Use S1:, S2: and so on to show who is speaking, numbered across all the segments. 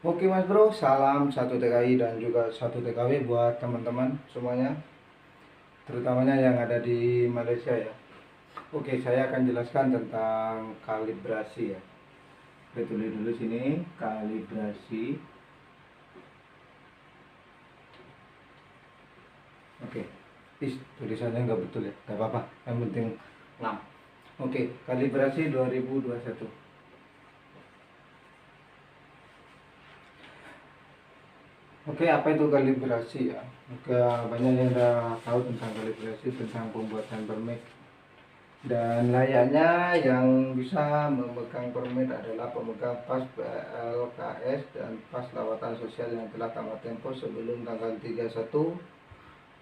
S1: Oke Mas Bro, salam satu TKI dan juga satu TKW buat teman-teman semuanya, terutamanya yang ada di Malaysia ya. Oke, saya akan jelaskan tentang kalibrasi ya. Kita tulis dulu sini, kalibrasi. Oke, tulisannya nggak betul ya, nggak apa-apa, yang penting ngam. Oke, kalibrasi 2021. Oke, apa itu kalibrasi ya? Oke, banyak yang udah tahu tentang kalibrasi, tentang pembuatan permit. Dan layaknya yang bisa memegang permit adalah pemegang pas PLKS dan pas lawatan sosial yang telah tamat tempo sebelum tanggal 31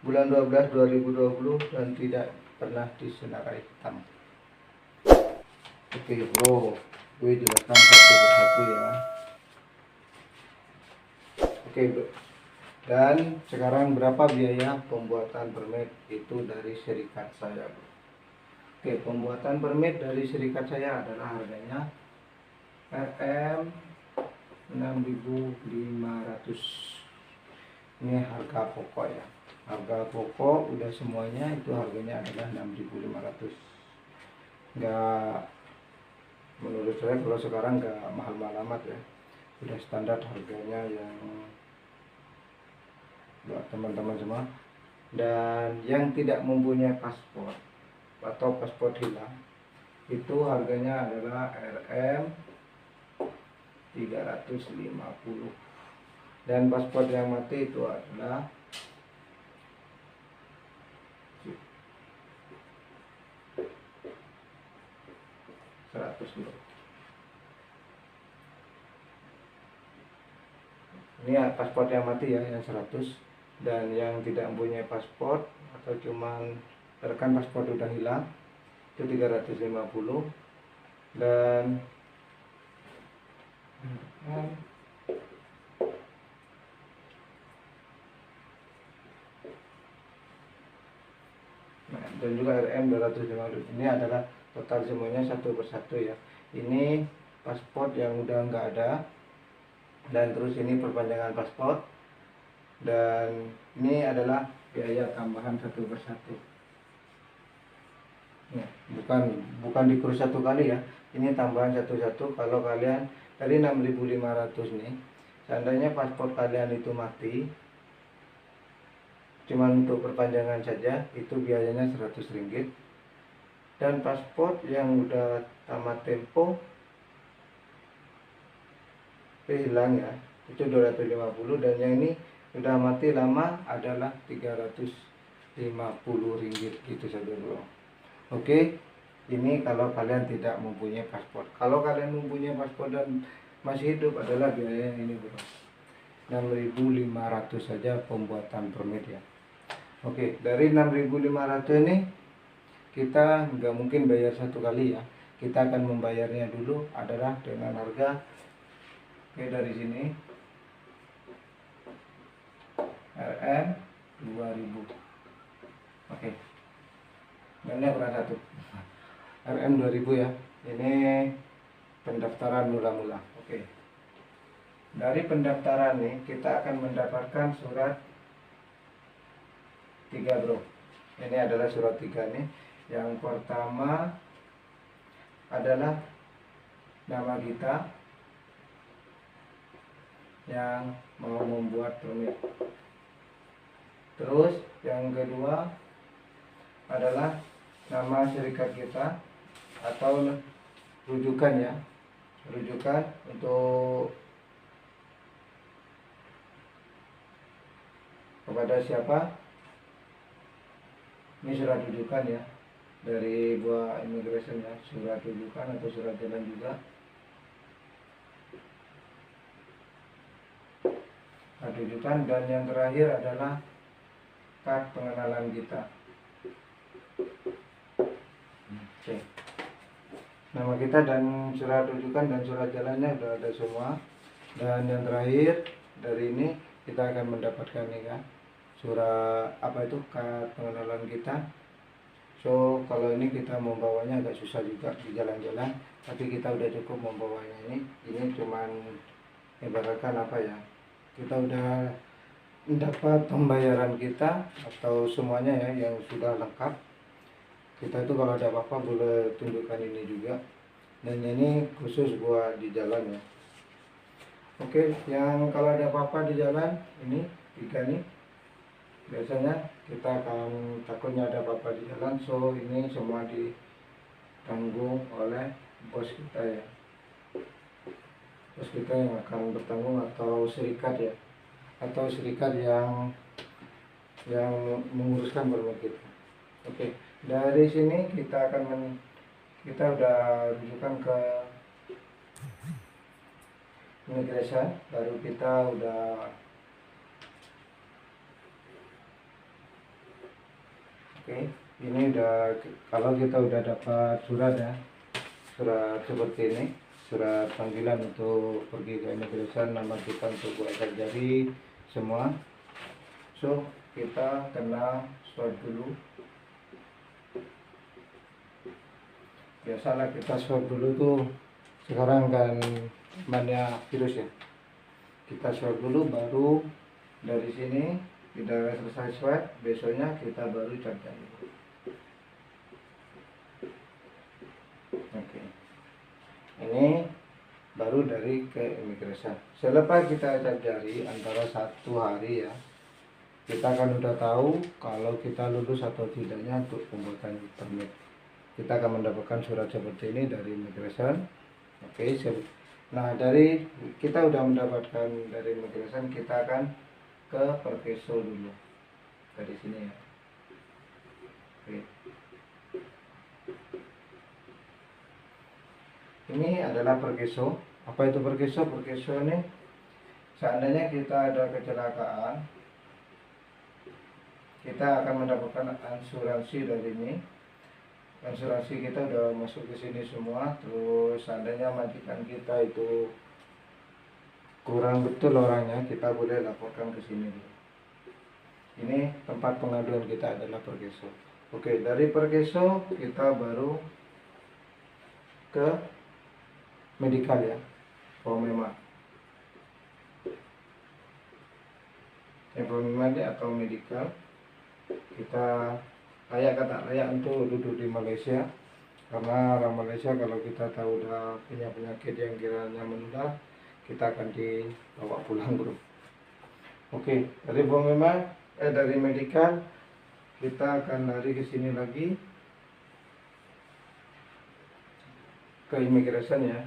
S1: bulan 12 2020 dan tidak pernah disenarai hitam. Oke bro, gue jelaskan satu persatu ya. Oke bro. Dan sekarang berapa biaya pembuatan permit itu dari serikat saya bro? Oke, pembuatan permit dari serikat saya adalah harganya RM 6.500. Ini harga pokok ya. Harga pokok udah semuanya itu harganya adalah 6.500. Enggak, menurut saya kalau sekarang enggak mahal-mahal amat ya. Udah standar harganya yang buat teman-teman semua. Dan yang tidak mempunyai paspor atau paspor hilang itu harganya adalah RM 350. Dan paspor yang mati itu adalah 100 dulu. Ini paspor yang mati ya, yang 100. Dan yang tidak mempunyai paspor atau cuman rekan paspor udah hilang itu 350. Dan dan juga RM 250. Ini adalah total semuanya satu persatu ya. Ini paspor yang udah nggak ada, dan terus ini perpanjangan paspor, dan ini adalah biaya tambahan satu persatu ya, bukan dikurus satu kali ya, ini tambahan satu-satu. Kalau kalian dari 6.500 nih, seandainya paspor kalian itu mati cuman untuk perpanjangan saja, itu biayanya Rp100. Dan paspor yang udah tamat tempo hilang ya, itu 250. Dan yang ini udah mati lama adalah Rp350, gitu saja bro. Oke, ini kalau kalian tidak mempunyai paspor. Kalau kalian mempunyai paspor dan masih hidup adalah biaya ini bro, 6.500 saja pembuatan permit ya. Oke, dari 6.500 ini kita nggak mungkin bayar satu kali ya. Kita akan membayarnya dulu adalah dengan harga, oke, dari sini RM 2000. Oke, ini kurang satu, RM 2000 ya. Ini pendaftaran mula-mula. Oke, dari pendaftaran nih kita akan mendapatkan surat 3 bro. Ini adalah surat 3 nih. Yang pertama adalah nama kita yang mau membuat permit. Terus yang kedua adalah nama serikat kita atau rujukan ya, rujukan untuk kepada siapa. Ini surat rujukan ya, dari buah immigration ya, surat rujukan atau surat jalan juga. Surat rujukan. Dan yang terakhir adalah kad pengenalan kita. Oke, nama kita dan surat rujukan dan surat jalannya udah ada semua. Dan yang terakhir dari ini kita akan mendapatkan ini kan, surat apa itu, kad pengenalan kita. So kalau ini kita membawanya agak susah juga di jalan-jalan, tapi kita udah cukup membawanya ini cuman ibaratkan apa ya, kita udah mendapat pembayaran kita atau semuanya ya yang sudah lengkap, kita itu kalau ada apa-apa boleh tunjukkan ini juga, dan ini khusus buat di jalan ya. Oke, yang kalau ada apa-apa di jalan ini 3 nih, biasanya kita akan takutnya ada apa-apa di jalan, so ini semua ditanggung oleh bos kita ya, bos kita yang akan bertanggung, atau serikat ya, atau serikat yang menguruskan permit kita. Oke, dari sini kita akan kita udah rujukan ke immigration, baru kita udah oke, ini udah, kalau kita udah dapat surat ya, surat seperti ini, surat panggilan untuk pergi ke immigration, nama kita untuk buat jari semua, so kita kena swab dulu. Biasalah kita swab dulu tuh, sekarang kan banyak virus ya, kita swab dulu, baru dari sini kita selesai swab, besoknya kita baru cap jari. Oke, ini baru dari ke immigration. Selepas kita cap jari antara 1 hari ya, kita akan udah tahu kalau kita lulus atau tidaknya untuk pembuatan permit. Kita akan mendapatkan surat seperti ini dari immigration. Oke, nah dari kita udah mendapatkan dari immigration, kita akan ke Perkeso dulu dari sini ya. Oke, ini adalah Perkeso. Apa itu Perkeso? Perkeso ini seandainya kita ada kecelakaan, kita akan mendapatkan asuransi dari ini. Asuransi kita udah masuk ke sini semua. Terus seandainya majikan kita itu kurang betul orangnya, kita boleh laporkan ke sini. Ini tempat pengaduan kita adalah Perkeso. Oke, dari Perkeso kita baru ke medical ya, memang atau medical. Kita layak kata layak untuk duduk di Malaysia, karena orang Malaysia kalau kita tahu udah punya penyakit yang kiranya menular, kita akan dibawa pulang bro. Oke, dari dari medical kita akan lari ke sini lagi ke immigration ya,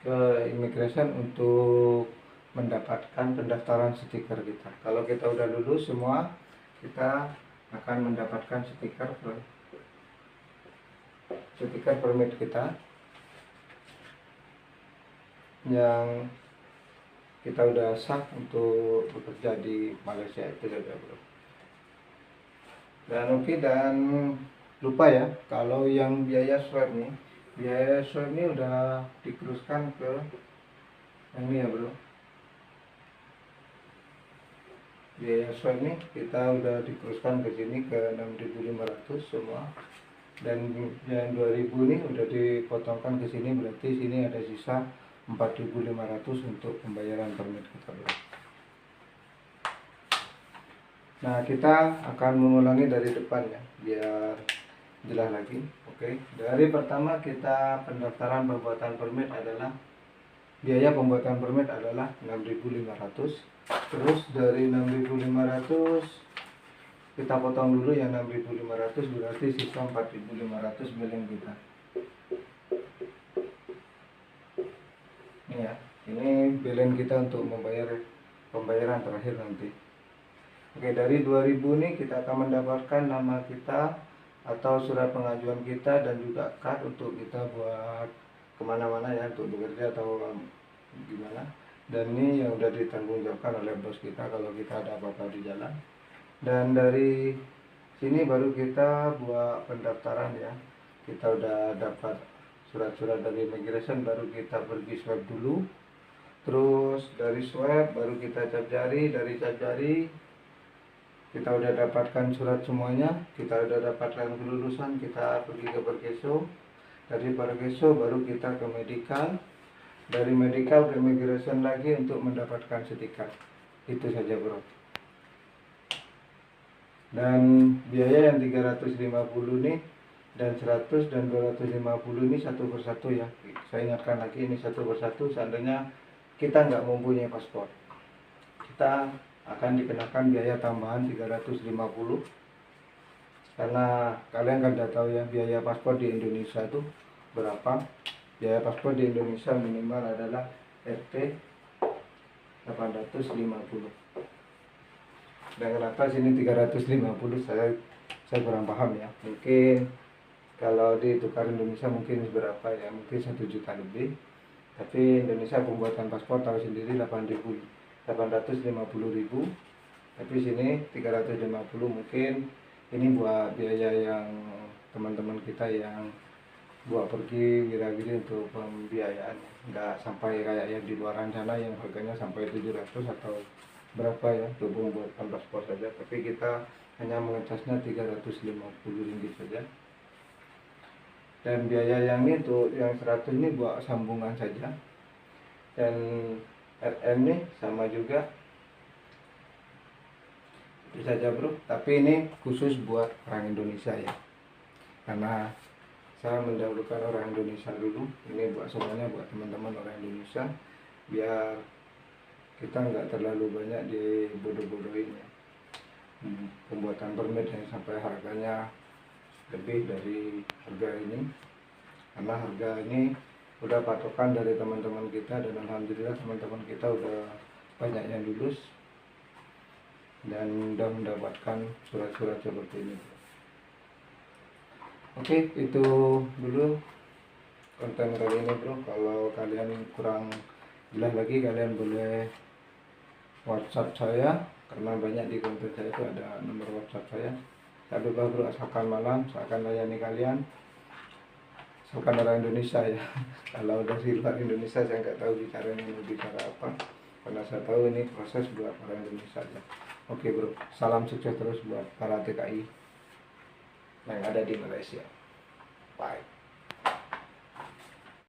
S1: ke immigration untuk mendapatkan pendaftaran stiker kita. Kalau kita udah lulus semua, kita akan mendapatkan stiker permit kita yang kita udah sah untuk bekerja di Malaysia itu saja bro. Dan oke, dan lupa ya, kalau yang biaya swab nih udah dikeruskan ke yang ini ya bro. Biaya swab nih kita udah dikeruskan ke sini ke 6.500 semua, dan yang 2.000 nih udah dipotongkan ke sini, berarti sini ada sisa 4.500 untuk pembayaran permit kita bro. Nah, kita akan mengulangi dari depan ya, biar jelas lagi. Oke, dari pertama kita pendaftaran pembuatan permit adalah biaya pembuatan permit adalah 6.500. Terus dari 6.500 kita potong dulu yang 6.500, berarti sisa 4.500 billing kita. Ini ya, ini billing kita untuk membayar pembayaran terakhir nanti. Oke, dari 2.000 ini kita akan mendapatkan nama kita atau surat pengajuan kita, dan juga card untuk kita buat kemana-mana ya, untuk bekerja atau gimana. Dan ini yang udah ditanggungjawabkan oleh bos kita kalau kita ada apa-apa di jalan. Dan dari sini baru kita buat pendaftaran ya. Kita udah dapat surat-surat dari immigration, baru kita pergi swab dulu. Terus dari swab baru kita cap jari, dari cap jari kita udah dapatkan surat semuanya, kita udah dapatkan kelulusan, kita pergi ke Perkeso. Dari Parkeso baru kita ke medical, dari medical ke immigration lagi untuk mendapatkan stiker. Itu saja bro. Dan biaya yang 350 nih dan 100 dan 250 ini satu persatu ya. Saya ingatkan lagi, ini satu persatu. Seandainya kita nggak mempunyai paspor, kita akan dikenakan biaya tambahan 350, karena kalian kan udah tahu ya biaya paspor di Indonesia itu berapa. Biaya paspor di Indonesia minimal adalah Rp 850. Dan kenapa sini 350, saya kurang paham ya. Mungkin kalau ditukar Indonesia mungkin berapa ya, mungkin 1 juta lebih. Tapi Indonesia pembuatan paspor tahu sendiri 850.000. Tapi sini 350, mungkin ini buat biaya yang teman-teman kita yang buat pergi wira-wiri untuk pembiayaan, nggak sampai kayak yang di luar sana yang harganya sampai 700 atau berapa ya untuk membuatkan paspor saja. Tapi kita hanya mengecasnya 350 ringgit saja. Dan biaya yang ini untuk yang 100 ini buat sambungan saja. Dan RM ini sama juga, itu saja bro. Tapi ini khusus buat orang Indonesia ya, karena saya mendahulukan orang Indonesia dulu. Ini buat semuanya, buat teman-teman orang Indonesia, biar kita nggak terlalu banyak dibodoh-bodohin ya. Pembuatan permit yang sampai harganya lebih dari harga ini, karena harga ini udah patokan dari teman-teman kita, dan alhamdulillah teman-teman kita udah banyak yang lulus dan udah mendapatkan surat-surat seperti ini. Oke, itu dulu konten kali ini bro. Kalau kalian kurang jelas lagi, kalian boleh WhatsApp saya, karena banyak di konten saya itu ada nomor WhatsApp saya. Tak lupa bro, asalkan malam, saya akan layani kalian. Asalkan orang Indonesia ya. Kalau udah di luar Indonesia saya nggak tahu bicaranya mau bicara apa, karena saya tahu ini proses buat orang Indonesia aja. Oke bro, salam sukses terus buat para TKI yang ada di Malaysia. Bye.